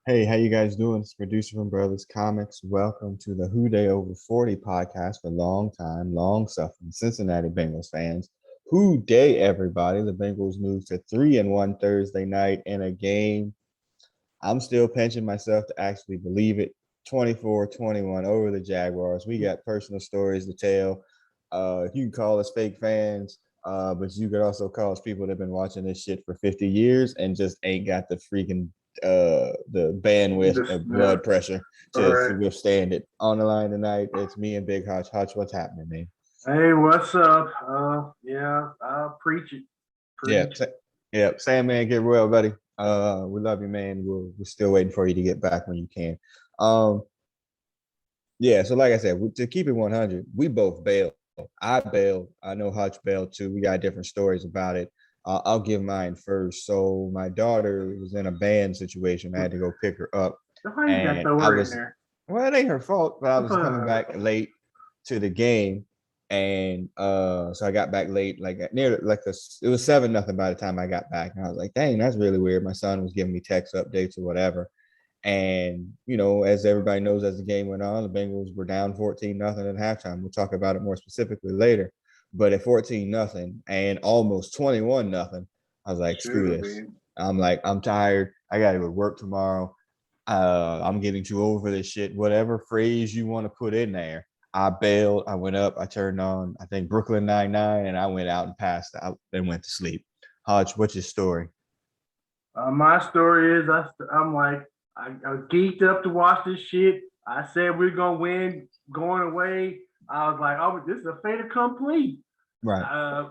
Hey, how you guys doing? It's producer from Brothers Comics. Welcome to the Who Day Over 40 podcast for long time, long suffering Cincinnati Bengals fans. Who day, everybody. The Bengals moved to 3-1 Thursday night in a game. I'm still pinching myself to actually believe it. 24-21 over the Jaguars. We got personal stories to tell. You can call us fake fans, but you could also call us people that have been watching this shit for 50 years and just ain't got the freaking the bandwidth This, and blood pressure all to right. withstand it. On the line tonight, it's me and Big Hutch. Hutch, what's happening, man? Hey, what's up? Yeah, preach it, Yeah, preach. yeah, Sam, man, get well, buddy. We love you, man. We're still waiting for you to get back when you can. Um, yeah, so like I said, to keep it 100, we both bailed. I bailed. I know Hutch bailed too. We got different stories about it. I'll give mine first. So my daughter was in a band situation. I had to go pick her up, Why you got to and throw I her in was there? well, it ain't her fault, but I was coming Uh, back late to the game, and so I got back late, like near like this. It was 7-0 by the time I got back, and I was like, "Dang, that's really weird." My son was giving me text updates or whatever, and, as everybody knows, as the game went on, the Bengals were down 14-0 at halftime. We'll talk about it more specifically later. But at 14-0 and almost 21-0, I was like, Should screw have this. been. I'm like, I'm tired. I got to go to work tomorrow. I'm getting too over this shit. Whatever phrase you want to put in there. I bailed. I went up. I turned on, I think, Brooklyn Nine-Nine, and I went out and passed out and went to sleep. Hodge, what's your story? My story is I'm like, I was geeked up to watch this shit. I said we're going to win going away. I was like, oh, this is a fait accompli. Right. Uh,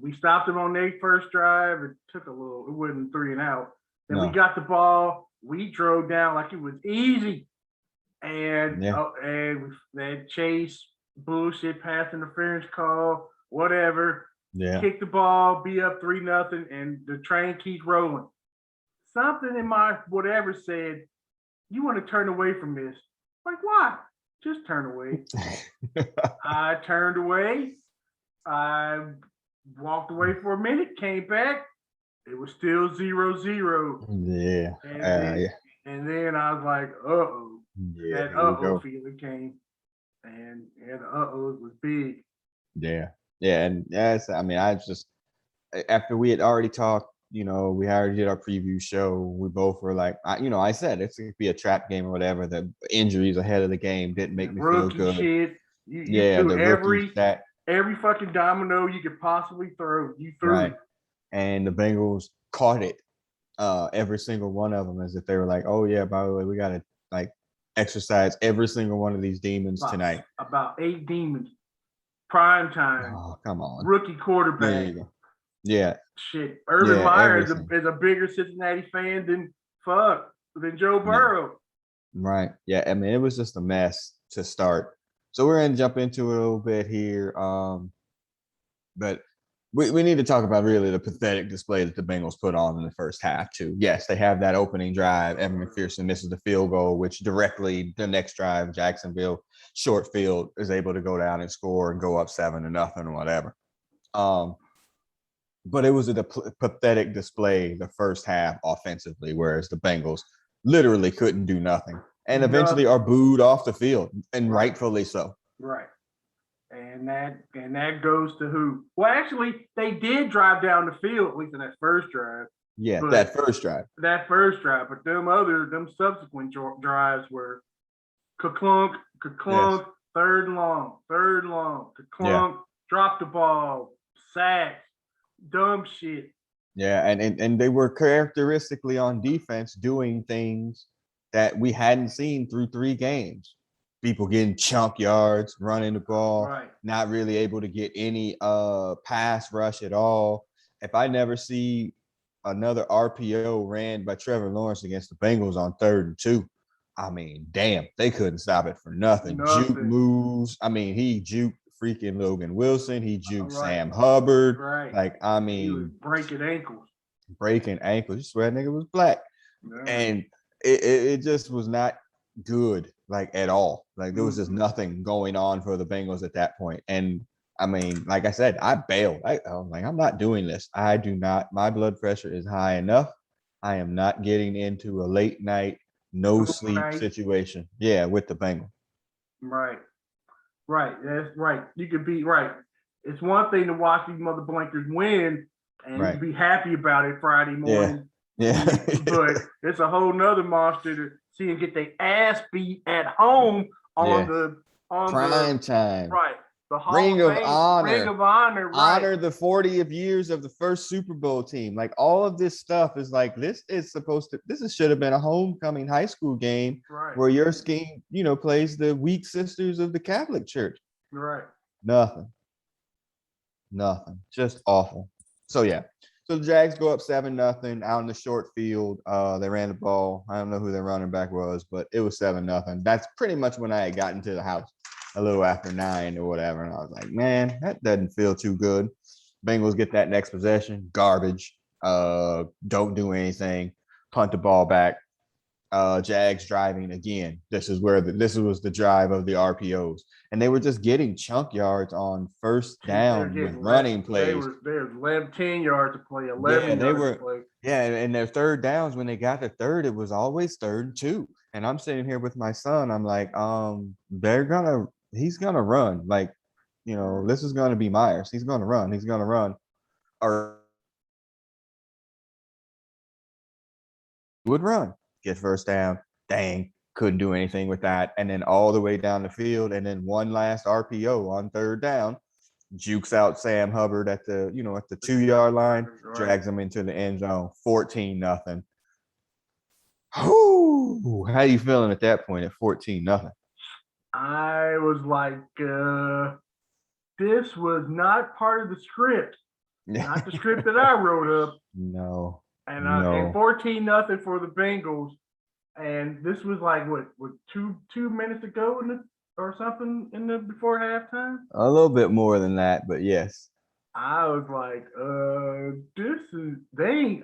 we stopped them on their first drive. It took a little, it wasn't three and out. Then we No. got the ball. We drove down like it was easy. And Yeah. that chase bullshit pass interference call, whatever. Yeah. Kick the ball, be up 3-0, and the train keeps rolling. Something in my whatever said, you want to turn away from this. Like, why? Just turn away. I turned away. I walked away for a minute, came back. It was still 0-0. Yeah. And then Yeah. and then I was like, uh-oh. Yeah. That Here we uh-oh go. feeling came. And the uh-oh was big. Yeah. Yeah. And yes, I mean, I just after we had already talked, we already did our preview show. We both were like, I said it's gonna be a trap game or whatever. The injuries ahead of the game didn't make And me feel rookie good. shit. You Yeah, threw the rookie stat, every fucking domino you could possibly throw. You threw right? it. And the Bengals caught it, every single one of them, as if they were like, oh yeah, by the way, we gotta like exercise every single one of these demons About tonight. about eight demons. Prime time. Oh, come on. Rookie There quarterback. you go. Yeah, Shit. Urban yeah, Meyer everything. is a bigger Cincinnati fan than Joe Yeah. Burrow. Right. Yeah. I mean, it was just a mess to start. So we're gonna jump into it a little bit here. But we need to talk about really the pathetic display that the Bengals put on in the first half too. Yes, they have that opening drive. Evan McPherson misses the field goal, which directly the next drive, Jacksonville short field is able to go down and score and go up 7-0 or whatever. Um, but it was a pathetic display the first half offensively, whereas the Bengals literally couldn't do nothing and eventually Nothing. are booed off the field, and Right. rightfully so. Right. And that goes to who? Well, actually, they did drive down the field, at least in that first drive. Yeah, But that first drive. them subsequent drives were ka-clunk, Yes. ka-clunk, third and long, Yeah. ka-clunk, drop the ball, sacks, dumb shit. Yeah, and they were characteristically on defense doing things that we hadn't seen through 3 games. People getting chunk yards, running the ball, Right. not really able to get any pass rush at all. If I never see another RPO ran by Trevor Lawrence against the Bengals on 3rd and 2, I mean, damn, they couldn't stop it for nothing. Juke Nothing. moves. I mean, he juked freaking Logan Wilson. He juked Right. Sam Hubbard. Right. Like, I He was mean, breaking ankles. breaking ankles. You swear that nigga was black. Yeah. And it just was not good, like, at all. Like, there was just nothing going on for the Bengals at that point. And I mean, like I said, I bailed. I'm like, I'm not doing this. I do not. My blood pressure is high enough. I am not getting into a late night, no sleep Overnight. situation. Yeah, with the Bengals. Right. Right. That's right. You could be right. It's one thing to watch these mother blankers win and Right. be happy about it Friday Yeah. morning. Yeah. But it's a whole nother monster to see them get their ass beat at home on Yeah. the Prime time. right. The Hall Ring of of Fame, Ring Honor. of Honor, right. Honor the 40th years of the first Super Bowl team. Like all of this stuff is like should have been a homecoming high school game Right. where your scheme, plays the weak sisters of the Catholic Church. Right. Nothing. Nothing. Just awful. So yeah. So the Jags go up 7-0 out in the short field. They ran the ball. I don't know who their running back was, but it was 7-0. That's pretty much when I had gotten to the house a little after 9 or whatever. And I was like, man, that doesn't feel too good. Bengals get that next possession. Garbage. Don't do anything. Punt the ball back. Jags driving again. This was the drive of the RPOs, and they were just getting chunk yards on first down with running plays. They were 11, 10 yards to play, 11 Yeah, they yards were. to play. Yeah, and their third downs when they got to third, it was always 3rd and 2. And I'm sitting here with my son. I'm like, he's gonna run. Like, this is gonna be Myers. He's gonna run. He's gonna run. Or would run, get first down. Dang, couldn't do anything with that. And then all the way down the field, and then one last RPO on third down, jukes out Sam Hubbard at the 2-yard line, drags him into the end zone, 14-0. How you feeling at that point at 14-0? I was like, this was not part of the script. Not the script that I wrote up. No. And no. 14-0 for the Bengals. And this was like what 2 minutes ago or something before halftime? A little bit more than that, but yes. I was like, I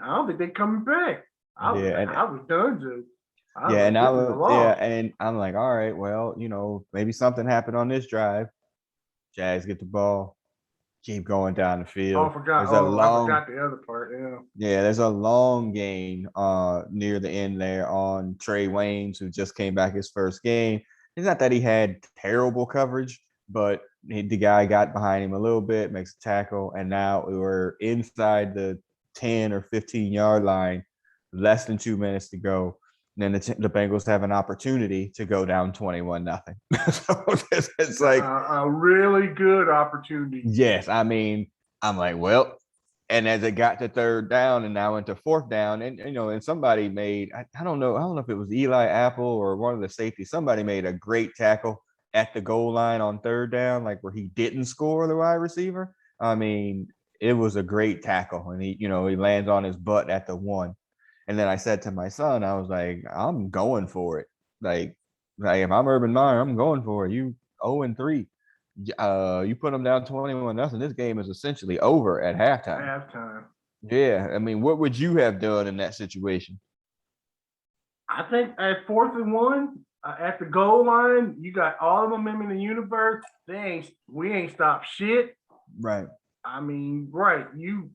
don't think they're coming back. I was done, Joe. And I'm like, all right, well, maybe something happened on this drive. Jags get the ball, keep going down the field. I forgot the other part. Yeah, there's a long gain near the end there on Trey Waynes, who just came back his first game. It's not that he had terrible coverage, but the guy got behind him a little bit, makes a tackle, and now we're inside the 10 or 15-yard line, less than 2 minutes to go. And then the Bengals have an opportunity to go down 21-0. So it's like a really good opportunity. Yes, I mean, I'm like, well, and as it got to third down and now into fourth down, and somebody made, I don't know if it was Eli Apple or one of the safeties, somebody made a great tackle at the goal line on third down, like where he didn't score the wide receiver. I mean, it was a great tackle, and he lands on his butt at the 1. And then I said to my son, I was like, I'm going for it. Like if I'm Urban Meyer, I'm going for it. You 0-3. You put them down 21-0. This game is essentially over at halftime. Yeah. I mean, what would you have done in that situation? I think at 4th and 1, at the goal line, you got all the momentum in the universe. We ain't stopped shit. Right. I mean, you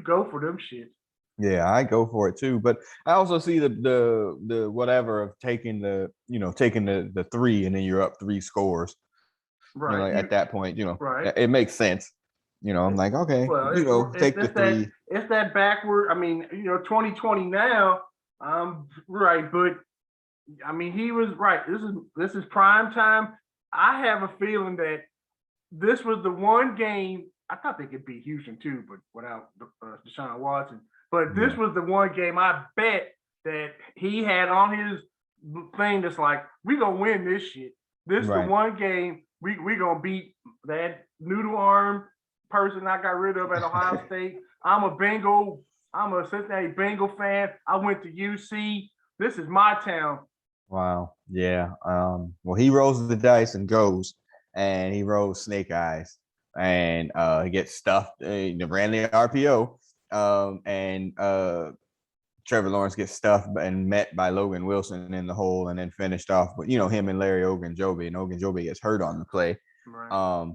go for them shit. Yeah, I go for it too. But I also see the whatever of taking the 3 and then you're up 3 scores. Right. At that point, it makes sense. I'm like, okay, take the 3. It's that backward. I mean, 2020 now. Right, but I mean, he was right. This is prime time. I have a feeling that this was the one game. I thought they could beat Houston too, but without Deshaun Watson. But this was the one game I bet that he had on his thing that's like, we gonna win this shit. This is the one game we gonna beat that noodle arm person I got rid of at Ohio State. I'm a Cincinnati Bengal fan. I went to UC. This is my town. Wow. Yeah. Well, he rolls the dice and goes, and he rolls snake eyes, and he gets stuffed. Ran the RPO. And Trevor Lawrence gets stuffed and met by Logan Wilson in the hole, and then finished off with him and Larry Ogunjobi, and Ogunjobi gets hurt on the play. Right.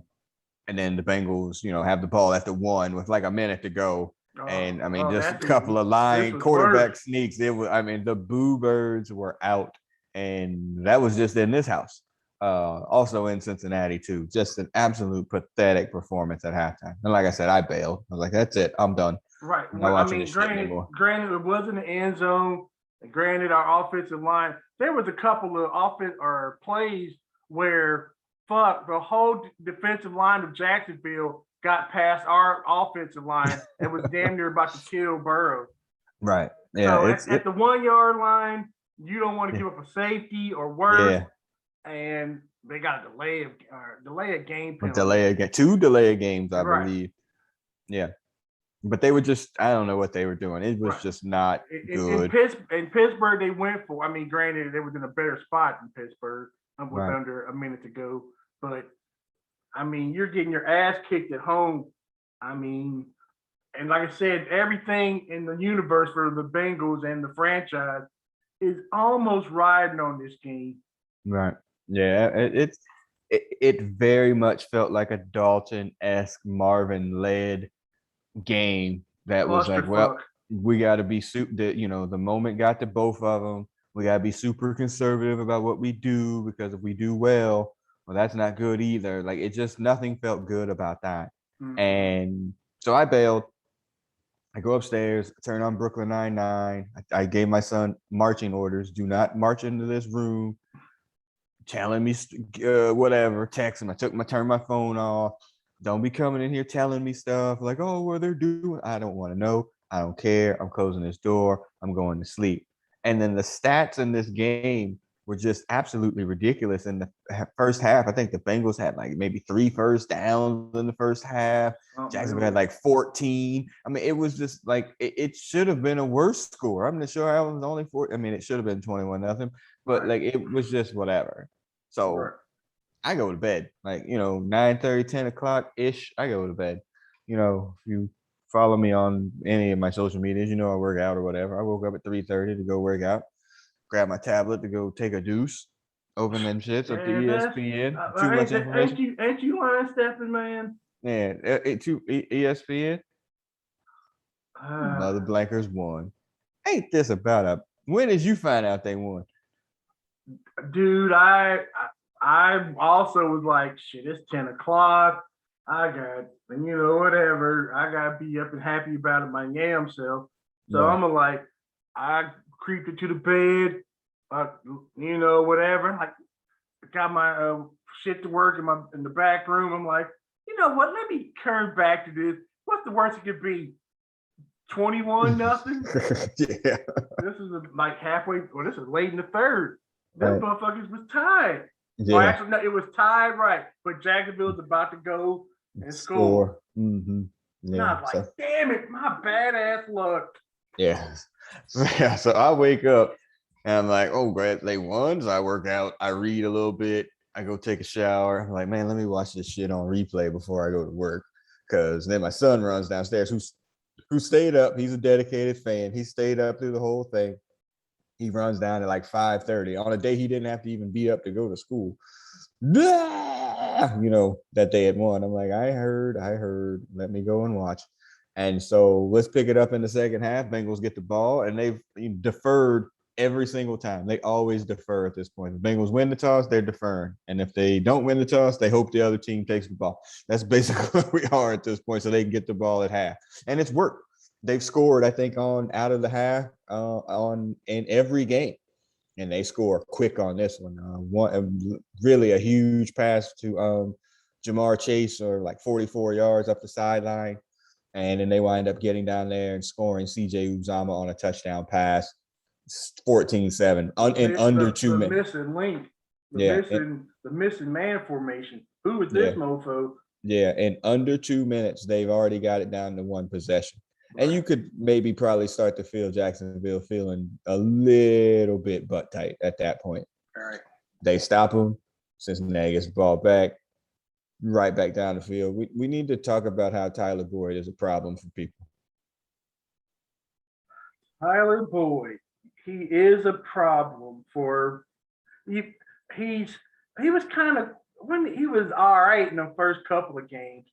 And then the Bengals have the ball at the 1 with like a minute to go, And I mean, Oh, just a that's even. couple of This line was quarterback worse. sneaks. It was, I mean, the boo birds were out, and that was just in this house. Also in Cincinnati too. Just an absolute pathetic performance at halftime. And like I said, I bailed. I was like, that's it. I'm done. Right. I'm not Well, I watching this mean, shit granted, anymore. granted, it wasn't the end zone. And granted, our offensive line. There was a couple of offense or plays where the whole defensive line of Jacksonville got past our offensive line and was damn near about to kill Burrow. Right. Yeah. So It's at it. the 1 yard line, you don't want to give up a safety or worse, Yeah. and they got a delay a game A penalty. delay again. Two delay games, I Right. believe. Yeah. But they were just, I don't know what they were doing. It was Right. just not In good. Pittsburgh, they went for. I mean, granted, they was in a better spot than Pittsburgh with Right. under a minute to go. But I mean, you're getting your ass kicked at home. I mean, and like I said, everything in the universe for the Bengals and the franchise is almost riding on this game. Right. Yeah. It very much felt like a Dalton-esque Marvin led game that was like, well, Clusterfuck. we got to be the moment got to both of them. We got to be super conservative about what we do, because if we do well, that's not good either. Like, it just, nothing felt good about that. Mm-hmm. And so I bailed. I go upstairs, turn on Brooklyn Nine-Nine. I gave my son marching orders. Do not march into this room. Telling me whatever, text him. Turn my phone off. Don't be coming in here telling me stuff like, oh, what they're doing. I don't want to know. I don't care. I'm closing this door. I'm going to sleep. And then the stats in this game were just absolutely ridiculous. In the first half, I think the Bengals had like maybe 3 first downs in the first half. Jacksonville had like 14. I mean, it was just like, it should have been a worse score. I'm not sure I was only 4. I mean, it should have been 21-0, but like, it was just whatever. So Right. I go to bed, like, 9:30, 10 o'clock ish. I go to bed. If you follow me on any of my social medias, I work out or whatever. I woke up at 3:30 to go work out, grab my tablet to go take a deuce, open them shits up to Yeah, that's ESPN. Too much information. ain't you line stepping, man? Yeah, to ESPN. Uh, Mother Blankers won. Ain't this about a? When did you find out they won? dude, I also was like, shit, it's 10 o'clock. I got, and whatever. I got to be up and happy about it my damn self. So Right. I'm like, I creeped into the bed, whatever. Like, got my shit to work in the back room. I'm like, you know what? Let me turn back to this. What's the worst it could be? 21-0. Yeah. This is like halfway. Well, this is late in the third. Them Right. motherfuckers was tied. Yeah. Well, actually, no, it was tied right, but Jacksonville's about to go and score. Mm-hmm. And Yeah. I was like, damn it, my badass luck. Yeah. Yeah. So I wake up and I'm like, oh, great, they won. So I work out, I read a little bit, I go take a shower. I'm like, man, let me watch this shit on replay before I go to work. Cause then my son runs downstairs who stayed up. He's a dedicated fan. He stayed up through the whole thing. He runs down at like 5:30 on a day he didn't have to even be up to go to school. That they had won. I'm like, I heard. Let me go and watch. And so let's pick it up in the second half. Bengals get the ball, and they've deferred every single time. They always defer at this point. The Bengals win the toss, they're deferring. And if they don't win the toss, they hope the other team takes the ball. That's basically what we are at this point, so they can get the ball at half. And it's worked. They've scored, I think, on out of the half in every game. And they score quick on this one. Really a huge pass to Jamar Chase, or like 44 yards up the sideline. And then they wind up getting down there and scoring CJ Uzama on a touchdown pass, 14-7 in under 2 minutes. The missing link, the missing man formation. Who was this mofo? Yeah, in under 2 minutes, they've already got it down to one possession. And you could maybe probably start to feel Jacksonville feeling a little bit butt tight at that point. All right. They stop them. Cincinnati gets the ball back, right back down the field. We need to talk about how Tyler Boyd is a problem for people. Tyler Boyd, he is a problem for he was kind of, when he was all right in the first couple of games.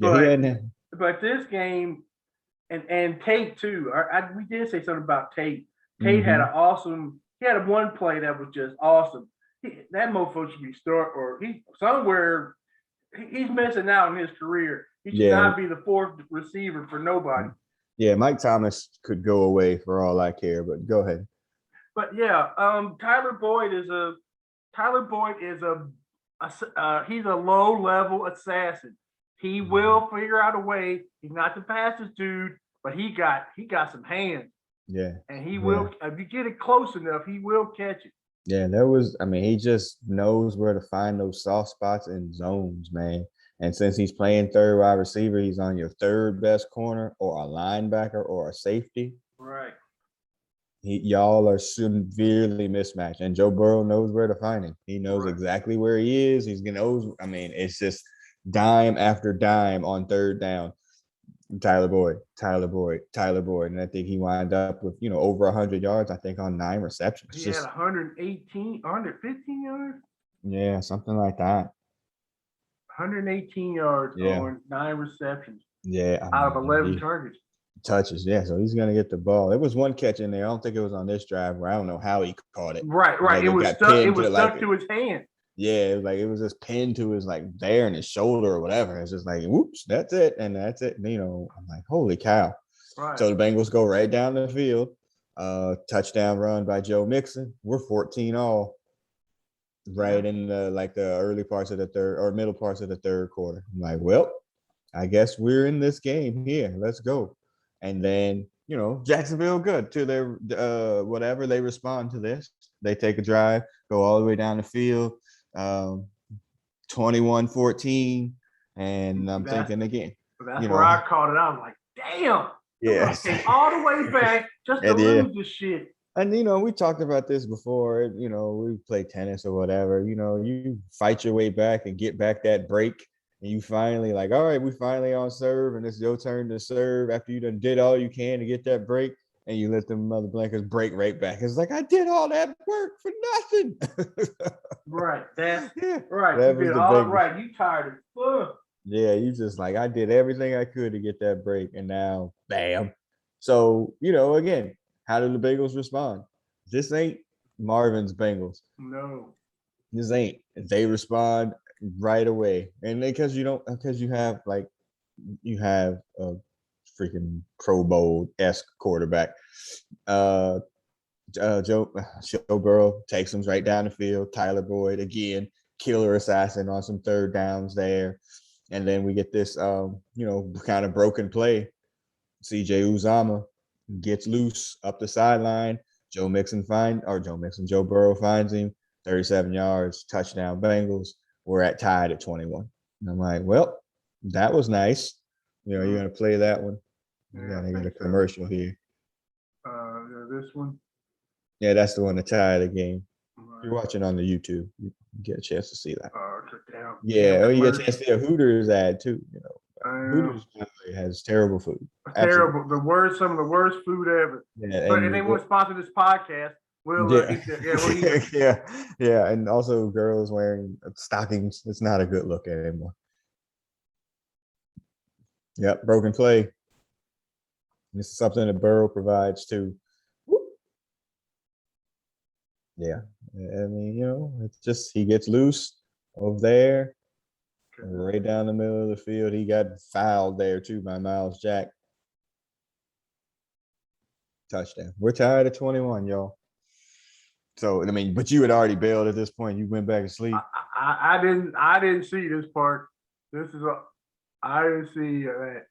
Yeah, but this game, and Tate too. We did say something about Tate. Tate had Mm-hmm. an awesome. He had one play that was just awesome. That mofo should be start or he somewhere. He's missing out in his career. He should Yeah. not be the fourth receiver for nobody. Yeah, Mike Thomas could go away for all I care, but go ahead. But yeah, Tyler Boyd is a he's a low level assassin. He will figure out a way. He's not the fastest dude, but he got some hands. Yeah. And he will, if you get it close enough, he will catch it. Yeah, he just knows where to find those soft spots and zones, man. And since he's playing third wide receiver, he's on your third best corner or a linebacker or a safety. Right. Y'all are severely mismatched. And Joe Burrow knows where to find him. He knows exactly where he is. He's going to, it's just dime after dime on third down. Tyler Boyd. And I think he wound up with, over 100 yards, I think, on 9 receptions. He had 115 yards? Yeah, something like that. 118 yards on 9 receptions. Yeah. Out of 11 targets. Touches, yeah. So he's going to get the ball. It was one catch in there. I don't think it was on this drive where I don't know how he caught it. Right. Like it was stuck to his hand. Yeah, it was just pinned to his there in his shoulder or whatever. It's just whoops, that's it. And that's it. And, I'm like, holy cow. Right. So the Bengals go right down the field. Touchdown run by Joe Mixon. We're 14 all right in the early parts of the third or middle parts of the third quarter. I'm like, well, I guess we're in this game here. Let's go. And then, Jacksonville good to their whatever. They respond to this. They take a drive, go all the way down the field. 21-14, and I'm thinking again. That's where I caught it. I was like, damn. Yeah. Came all the way back just to lose this shit. And, we talked about this before. We play tennis or whatever. You fight your way back and get back that break. And you finally all right, we finally on serve, and it's your turn to serve after you done did all you can to get that break. And you let them mother blankers break right back. It's like, I did all that work for nothing. Right. Right. That you did all right. You tired as fuck. Yeah, you just I did everything I could to get that break. And now, bam. So, again, how do the Bengals respond? This ain't Marvin's Bengals. No. This ain't. They respond right away. And because you have a freaking Pro Bowl-esque quarterback. Joe Burrow takes him right down the field. Tyler Boyd again, killer assassin on some third downs there, and then we get this kind of broken play. CJ Uzama gets loose up the sideline. Joe Burrow finds him, 37 yards, touchdown Bengals. We're tied at 21. And I'm like, well, that was nice. You're gonna play that one. We're gonna get a commercial here. This one. Yeah, that's the one to tie the game. Right. You're watching on the YouTube. You get a chance to see that. Yeah, you get a chance to see a Hooters ad too. Hooters has terrible food. Terrible. Some of the worst food ever. Yeah, and they want to sponsor this podcast. We'll eat that. Yeah, and also girls wearing stockings. It's not a good look anymore. Yep, broken play. This is something that Burrow provides too. Yeah, it's just he gets loose over there, right down the middle of the field. He got fouled there too by Miles Jack. Touchdown. We're tied at 21, y'all. So but you had already bailed at this point. You went back to sleep. I didn't see this part. I didn't see that,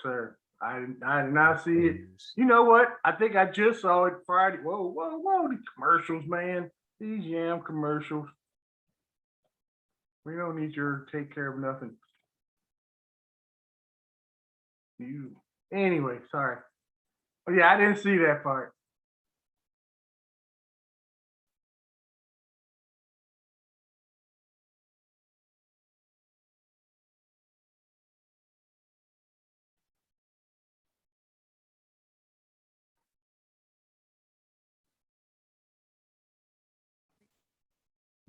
sir. I did not see it. You know what? I think I just saw it Friday. Whoa. The commercials, man. These Yam commercials. We don't need your take care of nothing. Anyway, sorry. Oh, yeah, I didn't see that part.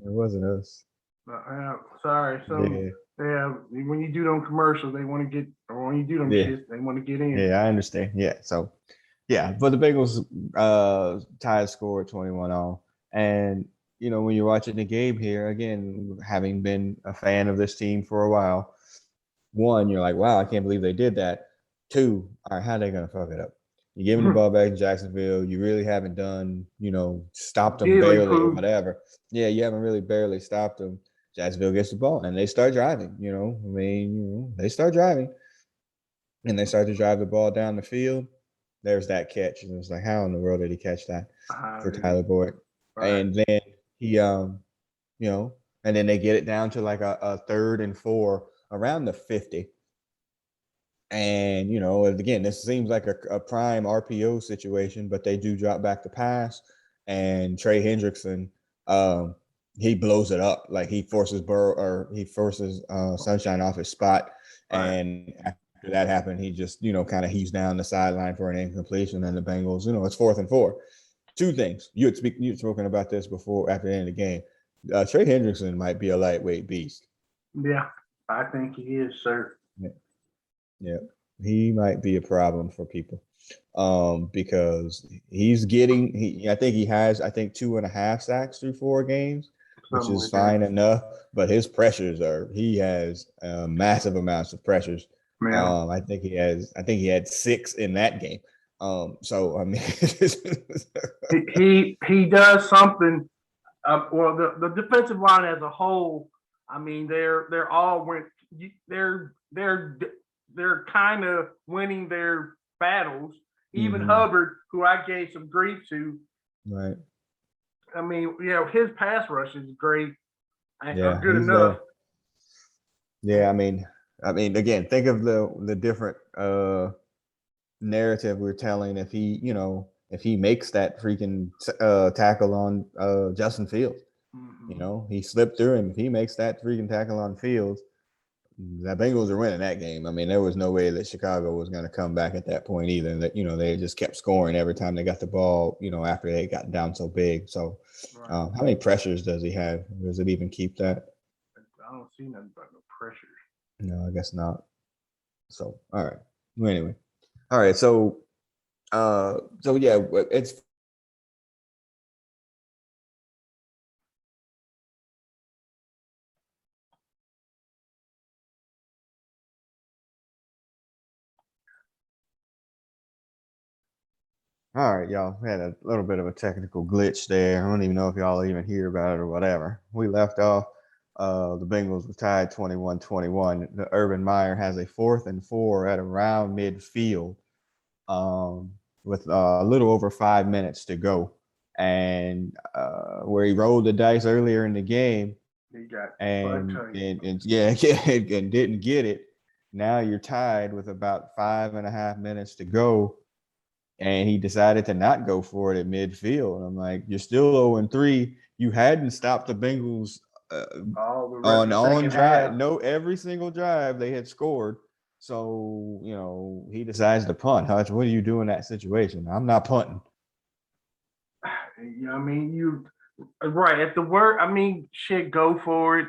It wasn't us. Sorry. Yeah, when you do them commercials, they want to get, or when you do them Yeah, shits, they want to get in. yeah, I understand. Yeah, so yeah, but the Bengals tied score 21 all. And when you're watching the game here, again, having been a fan of this team for a while, one, you're like, wow, I can't believe they did that. Two, all right, how are they gonna fuck it up? You're giving the ball back to Jacksonville. You really haven't done, stopped them Diddly barely or poo. whatever. Yeah, you haven't really barely stopped them. Jacksonville gets the ball and they start driving. They start driving and they start to drive the ball down the field. There's that catch. And it was like, how in the world did he catch that for Tyler Boyd? Right. And then he, and then they get it down to like a 3rd and 4 around the 50. And, again, this seems like a prime RPO situation, but they do drop back the pass. And Trey Hendrickson, he blows it up. Like he forces Sunshine off his spot. Right. And after that happened, he just, kind of heaves down the sideline for an incompletion. And the Bengals, it's 4th and 4. Two things. You'd spoken about this before after the end of the game. Trey Hendrickson might be a lightweight beast. Yeah, I think he is, sir. Yeah, he might be a problem for people because he's getting. I think he has. I think 2.5 sacks through 4 games, which Something is like fine that. enough. But his pressures are. He has massive amounts of pressures. Yeah. I think he has. I think he had 6 in that game. So I mean, he does something. Well, the defensive line as a whole, I mean, they're all went. They're kind of winning their battles. Even Hubbard, who I gave some grief to, right. I mean, his pass rush is great. Yeah, Good he's enough. Yeah, I mean, again, think of the different narrative we're telling if he makes that freaking tackle on Justin Fields. He slipped through him. If he makes that freaking tackle on Fields, the Bengals are winning that game. I mean, there was no way that Chicago was going to come back at that point either. That they just kept scoring every time they got the ball. After they got down so big. So, how many pressures does he have? Does it even keep that? I don't see nothing but no pressure. No, I guess not. So, all right. Well, anyway, all right. So yeah, it's all right, y'all. We had a little bit of a technical glitch there. I don't even know if y'all even hear about it or whatever. We left off. The Bengals were tied 21-21. The Urban Meyer has a 4th and 4 at around midfield, with a little over 5 minutes to go, and where he rolled the dice earlier in the game, He got and didn't get it. Now you're tied with about 5.5 minutes to go. And he decided to not go for it at midfield. I'm like, you're still 0-3. You hadn't stopped the Bengals on drive. No, every single drive they had scored. So, he decides to punt. Hutch, what do you do in that situation? I'm not punting. I mean, you right at the word. I mean, shit, go for it.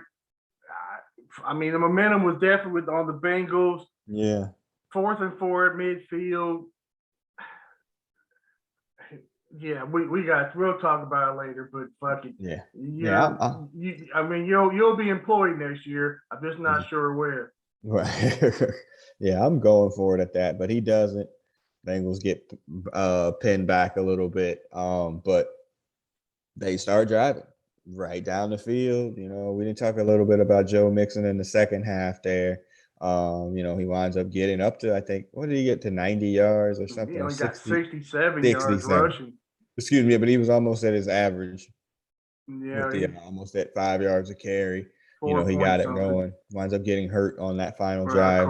I mean, the momentum was definitely on the Bengals. Yeah. 4th and 4 at midfield. Yeah, we'll talk about it later, but fuck it. Yeah. I mean, you'll be employed next year. I'm just not sure where. Right. Yeah, I'm going for it at that, but he doesn't. Bengals get pinned back a little bit, but they start driving right down the field. We didn't talk a little bit about Joe Mixon in the second half there. He winds up getting up to, I think, what did he get to 90 yards or something? He only got 67 yards 67. rushing. Excuse me, but he was almost at his average. Yeah, with the almost at 5 yards of carry. He got it going. Winds up getting hurt on that final drive.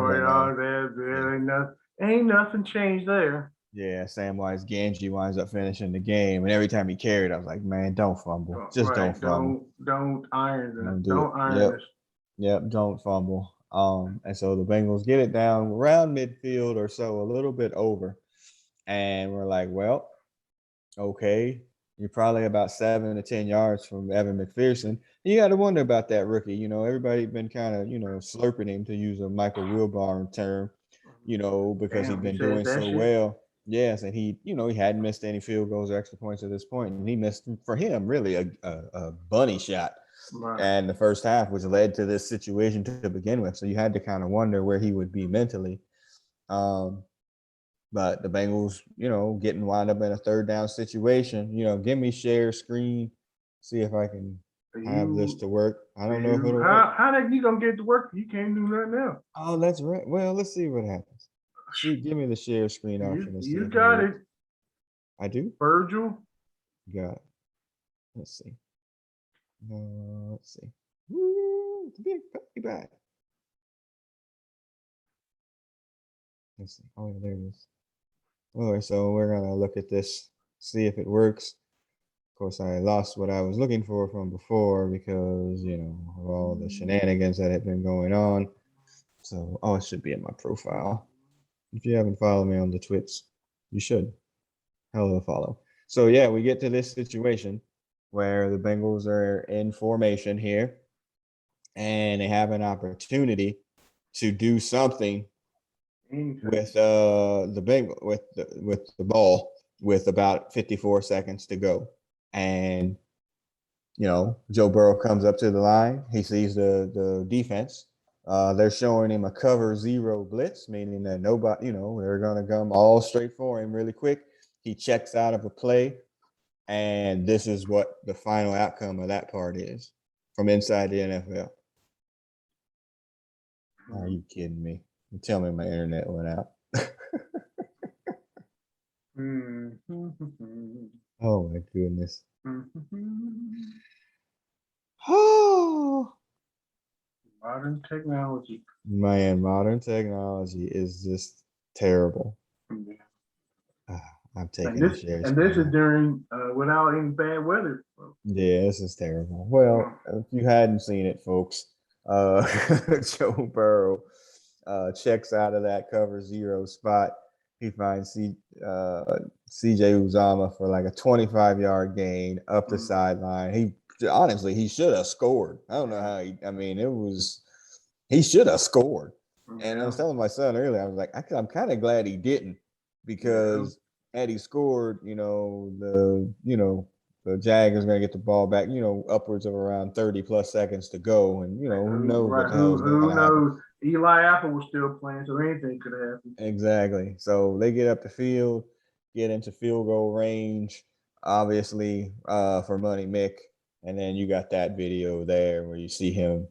Ain't nothing changed there. Yeah, Samwise Ganji winds up finishing the game, and every time he carried, I was like, "Man, don't fumble. Just don't fumble. Don't iron this. Don't iron this. Yep, don't fumble." And so the Bengals get it down around midfield or so, a little bit over, and we're like, "Well, okay, You're probably about 7 to 10 yards from Evan McPherson. You got to wonder about that rookie. You know, everybody been kind of, slurping him, to use a Michael Wilbon term, because he'd Damn, he been said doing that so shit. well. Yes, and he hadn't missed any field goals or extra points at this point, and he missed, for him, really a bunny shot. Right. And the first half, which led to this situation to begin with. So you had to kind of wonder where he would be mentally. But the Bengals, getting wound up in a third down situation, give me share screen, see if I can have this to work. I don't know if it'll work. How that you gonna get to work? You can't do nothing else. Oh, that's right. Well, let's see what happens. Give me the share screen option and see You if it got works. it, I do? Virgil. Got it. Let's see. Let's see. Woo, it's a big back. Let's see. Oh, there it is. All right, so we're gonna look at this, see if it works. Of course, I lost what I was looking for from before because of all the shenanigans that had been going on. So, it should be in my profile. If you haven't followed me on the Twits, you should. Hell of a follow. So yeah, we get to this situation where the Bengals are in formation here, and they have an opportunity to do something with the Bengal with the ball with about 54 seconds to go. And Joe Burrow comes up to the line. He sees the defense. They're showing him a cover zero blitz, meaning that nobody, they're gonna come all straight for him really quick. He checks out of a play, and this is what the final outcome of that part is from inside the NFL. Are you kidding me? You tell me my internet went out. Oh my goodness. Oh, Modern technology. man, modern technology is just terrible. I'm taking the shares. And this is during without any bad weather. Yeah, this is terrible. Well, if you hadn't seen it, folks, Joe Burrow checks out of that cover zero spot. He finds CJ Uzama for like a 25-yard gain up the sideline. He should have scored. I don't know how he should have scored. And I was telling my son earlier, I was like, I'm kind of glad he didn't, because had he scored, the Jags is going to get the ball back, upwards of around 30 plus seconds to go. And, who knows what the hell is going to happen. Knows? Eli Apple was still playing, so anything could happen. Exactly. So they get up the field, get into field goal range, obviously, for Money Mick. And then you got that video there where you see him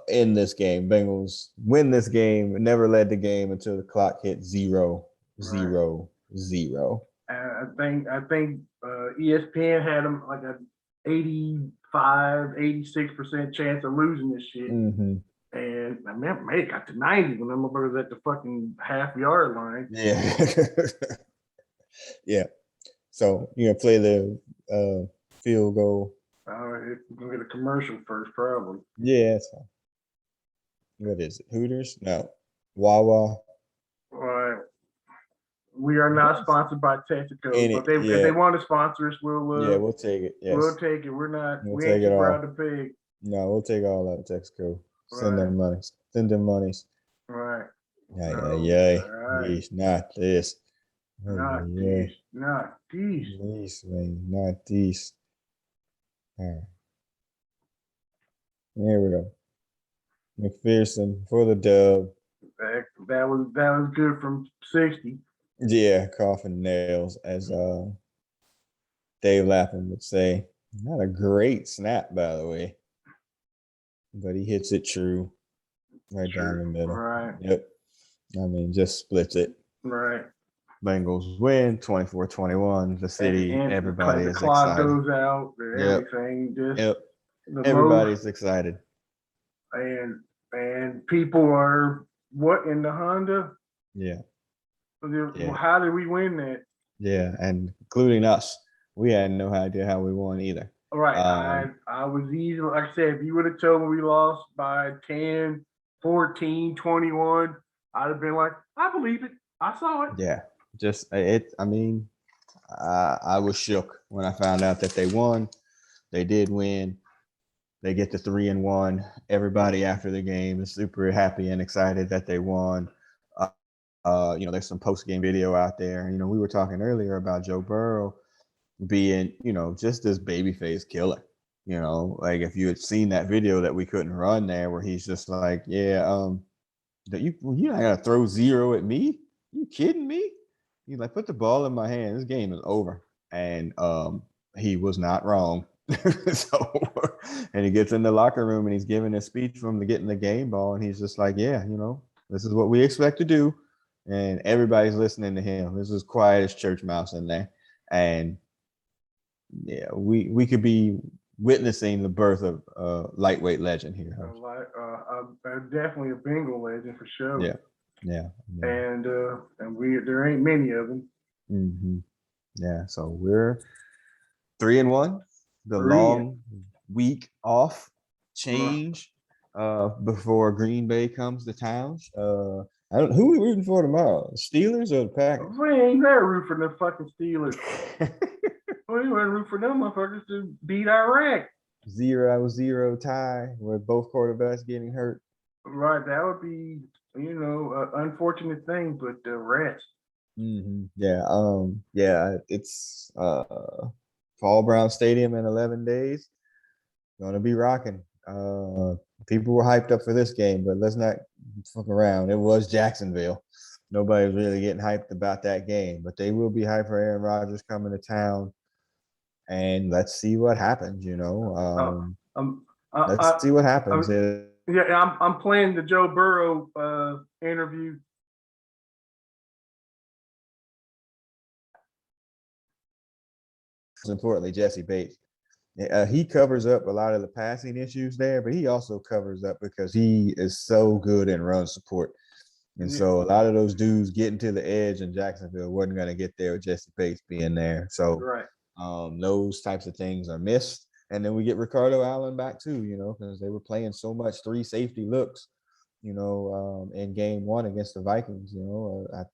in this game. Bengals win this game, never led the game until the clock hit 0-0-0. I think ESPN had them like a 86% chance of losing this shit. Mm-hmm. And I remember it got to 90 when them was at the fucking half-yard line. Yeah. Yeah. So play the field goal. We're gonna get a commercial first, probably. Yeah, that's fine. What is it? Hooters? No. Wawa. All right. We are not sponsored by Texaco, but if they want to sponsor us, we'll take it. Yes. We'll take it. We ain't too proud to pay. No, we'll take all that Texaco. Send them money. Send them monies. Right. Yeesh, not this. Not these. These, man, not these. All right. Here we go. McPherson for the dub. That was good from 60. Yeah, coughing nails, as Dave Lapham would say. Not a great snap, by the way, but he hits it true, down the middle. Right. Yep. Just splits it. Right. Bengals win 24-21. The city, and everybody is excited. The clock goes out. Everything. Yep. Everybody's excited. And people are in the Honda? Yeah. How did we win that? Yeah, and including us. We had no idea how we won either. Right. I was easy. Like I said, if you would have told me we lost by 10, 14, 21, I'd have been like, I believe it. I saw it. Yeah. I was shook when I found out that they won. They did win. They get to 3-1. Everybody after the game is super happy and excited that they won. There's some post-game video out there. We were talking earlier about Joe Burrow being, just this babyface killer. Like if you had seen that video that we couldn't run there, where he's just like, yeah, you're not gonna throw 0 at me? You kidding me? He's like, put the ball in my hand. This game is over. And he was not wrong. And he gets in the locker room and he's giving a speech from getting the game ball, and he's just like, yeah, this is what we expect to do. And everybody's listening to him. This is quiet as church mouse in there. And yeah, we could be witnessing the birth of a lightweight legend here. Definitely a Bengal legend for sure. Yeah. And there ain't many of them. Mm-hmm. Yeah, so we're 3-1. The long week off change before Green Bay comes to town. Who are we rooting for tomorrow? Steelers or the Packers? We ain't never root for the fucking Steelers. We want to root for them motherfuckers to beat Iraq. 0-0 tie with both quarterbacks getting hurt. Right, that would be, an unfortunate thing, but the rest. Mm-hmm. Yeah. It's Paul Brown Stadium in 11 days. Gonna be rocking. People were hyped up for this game, but let's not fuck around. It was Jacksonville. Nobody's really getting hyped about that game, but they will be hyped for Aaron Rodgers coming to town. And let's see what happens. Let's see what happens. I'm playing the Joe Burrow interview. Importantly, Jesse Bates. He covers up a lot of the passing issues there, but he also covers up because he is so good in run support. And so a lot of those dudes getting to the edge in Jacksonville wasn't going to get there with Jesse Bates being there. So those types of things are missed. And then we get Ricardo Allen back too, because they were playing so much 3 safety looks, in game 1 against the Vikings.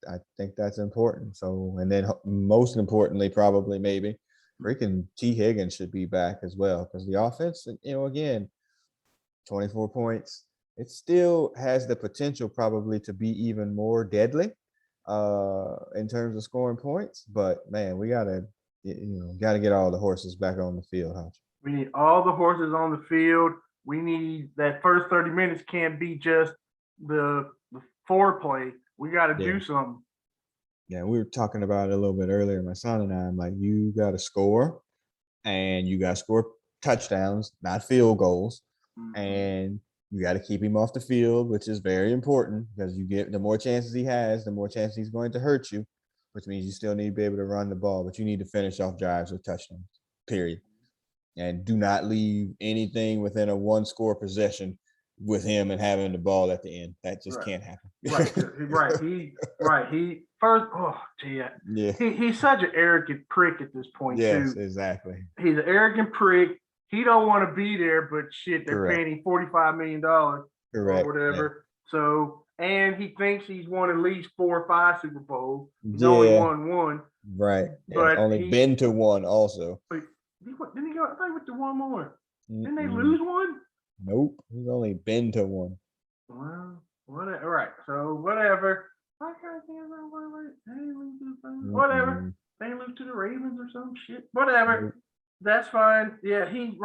I think that's important. So, and then most importantly, probably maybe freaking T. Higgins should be back as well, because the offense, again, 24 points. It still has the potential probably to be even more deadly in terms of scoring points. But man, we gotta get all the horses back on the field, huh? We need all the horses on the field. We need that first 30 minutes can't be just the foreplay. We got to do something. Yeah, we were talking about it a little bit earlier. My son and I, I'm like, you got to score, and you got to score touchdowns, not field goals, and you got to keep him off the field, which is very important, because the more chances he has, the more chances he's going to hurt you, which means you still need to be able to run the ball, but you need to finish off drives with touchdowns, period. And do not leave anything within a 1-score possession with him and having the ball at the end. That just can't happen. He first. Oh, gee, yeah. He's such an arrogant prick at this point. Yes, too. Exactly. He's an arrogant prick. He don't want to be there, but shit, they're paying him $45 million or whatever. Yeah. So, and he thinks he's won at least 4 or 5 Super Bowls. He's only won 1. Right. But only been to 1 also. Didn't he go? I thought he went to 1 more. Didn't they lose 1? Nope. He's only been to 1. Well, whatever. All right. So whatever. Whatever. They lose to the Ravens or some shit. Whatever. That's fine. Yeah, He's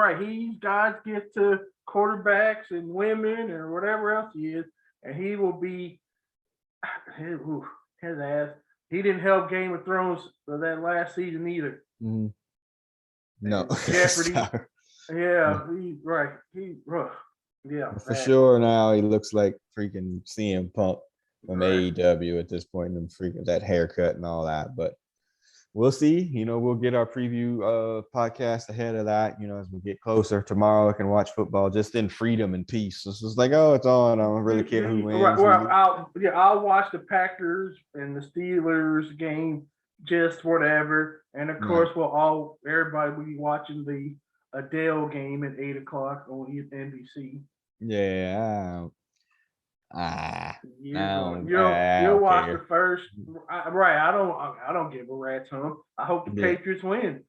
God's gift to quarterbacks and women or whatever else he is, and he will be his ass. He didn't help Game of Thrones for that last season either. Mm-hmm. No. Jeopardy. Yeah, For sure now he looks like freaking CM Punk from AEW at this point, and freaking that haircut and all that. But we'll see. We'll get our preview podcast ahead of that, as we get closer. Tomorrow I can watch football just in freedom and peace. It's just like, oh, it's on. I don't really care who wins. Well, I'll watch the Packers and the Steelers game, just whatever. And of course, everybody will be watching the Adele game at 8:00 on NBC. Yeah, Years on. No, I You'll don't watch the care. first. Right. I don't give a rat's hump. I hope the Yeah, Patriots win.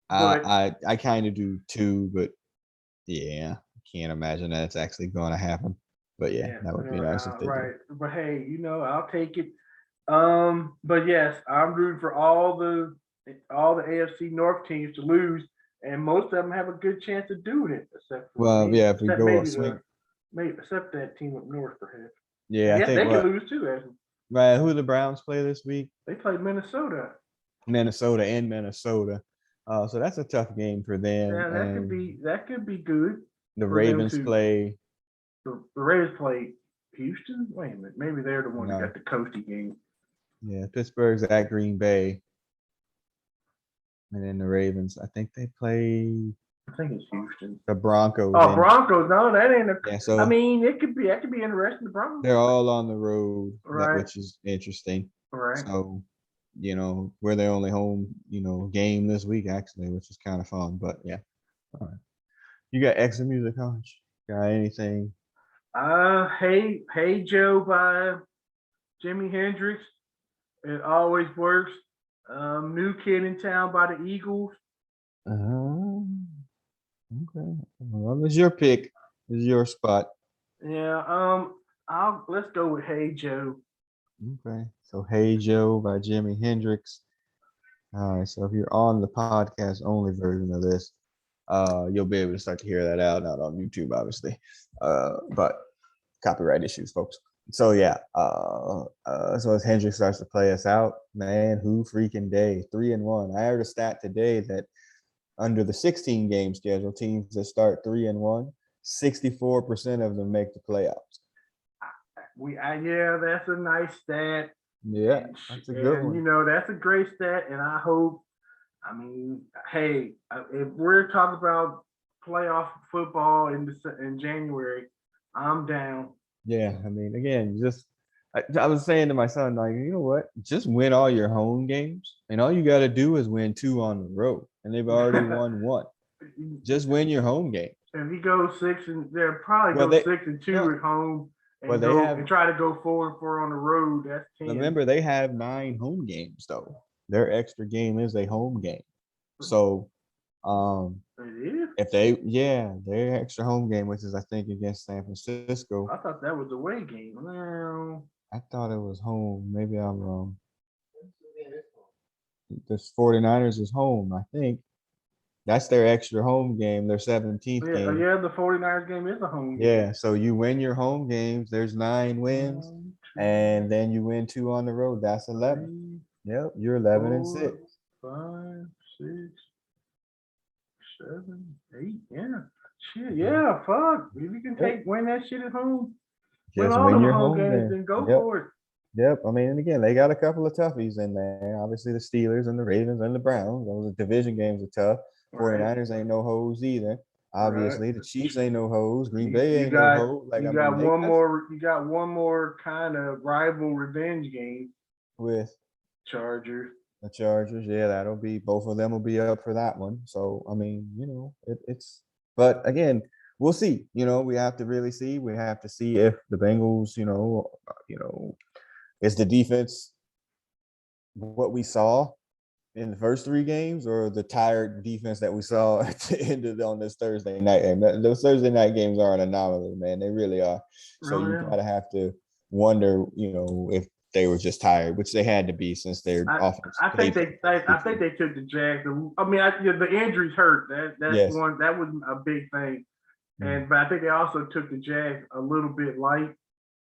But I kind of do too, but yeah, I can't imagine that it's actually going to happen. But yeah, yeah, that would be nice if they do. right. But hey, I'll take it. But yes, I'm rooting for all the AFC North teams to lose, and most of them have a good chance of doing it, except for Well, yeah, if we except go a maybe swing, except that team up north, perhaps. yeah, And I yes, think they can what lose too. As right, who the Browns play this week? they play Minnesota. Minnesota in Minnesota. So that's a tough game for them. Yeah, And that could be good the for them Ravens to. play. The Raiders play Houston. Wait a minute, maybe they're the one that No, got the coasty game. yeah, Pittsburgh's at Green Bay, and then the Ravens. I think they play I think it's Houston. the Broncos Oh, in. Broncos. No, that ain't a. Yeah, I so mean, that could be interesting. The Broncos, they're all on the road, right? which is interesting. Right. So, we're the only home, game this week actually, which is kind of fun. But yeah, all right. You got extra music, Hodge? Got anything? Hey Joe by Jimi Hendrix. It always works. New Kid in Town by the Eagles. Uh, okay. Well, it's your pick. It's your spot. Yeah. Let's go with Hey Joe. Okay. So, Hey Joe by Jimi Hendrix. All right. So, if you're on the podcast only version of this, you'll be able to start to hear that out, not on YouTube, obviously. But copyright issues, folks. So yeah, so as Hendrix starts to play us out, man, who freaking day, 3-1. I heard a stat today that under the 16 game schedule, teams that start 3-1, 64% of them make the playoffs. Yeah, that's a nice stat. Yeah, that's a good one. That's a great stat, and I hope. I mean, hey, if we're talking about playoff football in January, I'm down. Yeah, I mean, again, I was saying to my son, like, you know what? Just win all your home games, and all you got to do is win 2 on the road, and they've already won 1. Just win your home game. If he goes they'll probably Well, go they 6-2 at home well and they have. and try to go 4-4 on the road. That's 10. Remember, they have 9 home games though. Their extra game is a home game. So, It is. if their extra home game, which is I think against San Francisco. I thought that was a away game. Well, I thought it was home. Maybe I'm wrong. The 49ers is home, I think. That's their extra home game, their 17th game. yeah, the 49ers game is a home game. Yeah, so you win your home games, there's 9 wins, 1, 2, and then you win 2 on the road. That's 11. 3, Yep, you're 11 4, and 6. 5, 6, 7, 8. Yeah. Shit, yeah, fuck. If you can win that shit at home, win Just all win the your home home games, game. then go Yep. for it. Yep. I mean, and again, they got a couple of toughies in there. Obviously, the Steelers and the Ravens and the Browns. Those division games are tough. 49ers ain't no hoes either. Obviously, the Chiefs ain't no hoes. Green Bay ain't no hoes. You got one more kind of rival revenge game with Chargers. The Chargers. Yeah, that'll be both of them will be up for that one. So I mean, it's. But again, we'll see. We have to really see. We have to see if the Bengals, is the defense what we saw in the first 3 games, or the tired defense that we saw at the end on this Thursday night. And those Thursday night games are an anomaly, man. They really are. So you gotta have to wonder, if they were just tired, which they had to be since their offense. I think they took the Jags. I mean, the injuries hurt. That's one. That was a big thing. But I think they also took the Jags a little bit light.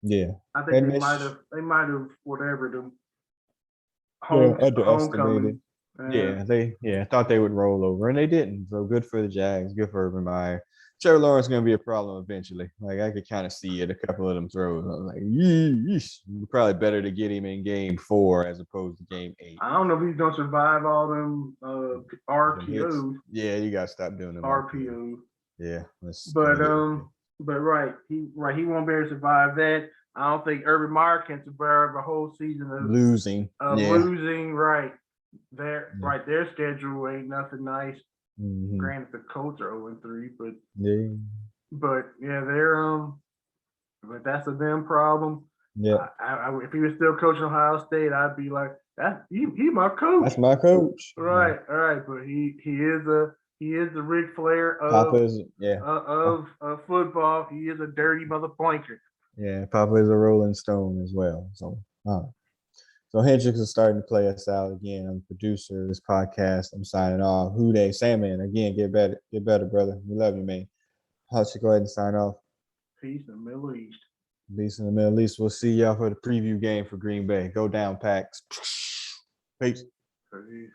Yeah, I think they might have whatever them homecoming. They thought they would roll over, and they didn't. So good for the Jags. Good for Urban Meyer. Trevor Lawrence is going to be a problem eventually. Like, I could kind of see it, a couple of them throws. I was like, yeesh. Probably better to get him in game 4 as opposed to game 8. I don't know if he's going to survive all them RPOs. Yeah, you got to stop doing them RPOs. Yeah. But right, he won't be able to survive that. I don't think Urban Meyer can survive a whole season of losing. Losing, right. Their schedule ain't nothing nice. Mm-hmm. Granted, the Colts are 0-3, but they're But that's a them problem. Yeah, If he was still coaching Ohio State, I'd be like, he my coach. that's my coach. Right, all right. But he is the Ric Flair Papa of is football. He is a dirty motherfucker. yeah, Papa is a Rolling Stone as well. So so Hendrix is starting to play us out again. I'm the producer of this podcast. I'm signing off. Who Dey Sandman again? Get better, brother. We love you, man. How's you go ahead and sign off? Peace in the Middle East. Peace in the Middle East. We'll see y'all for the preview game for Green Bay. Go down, Packs. Peace. Peace.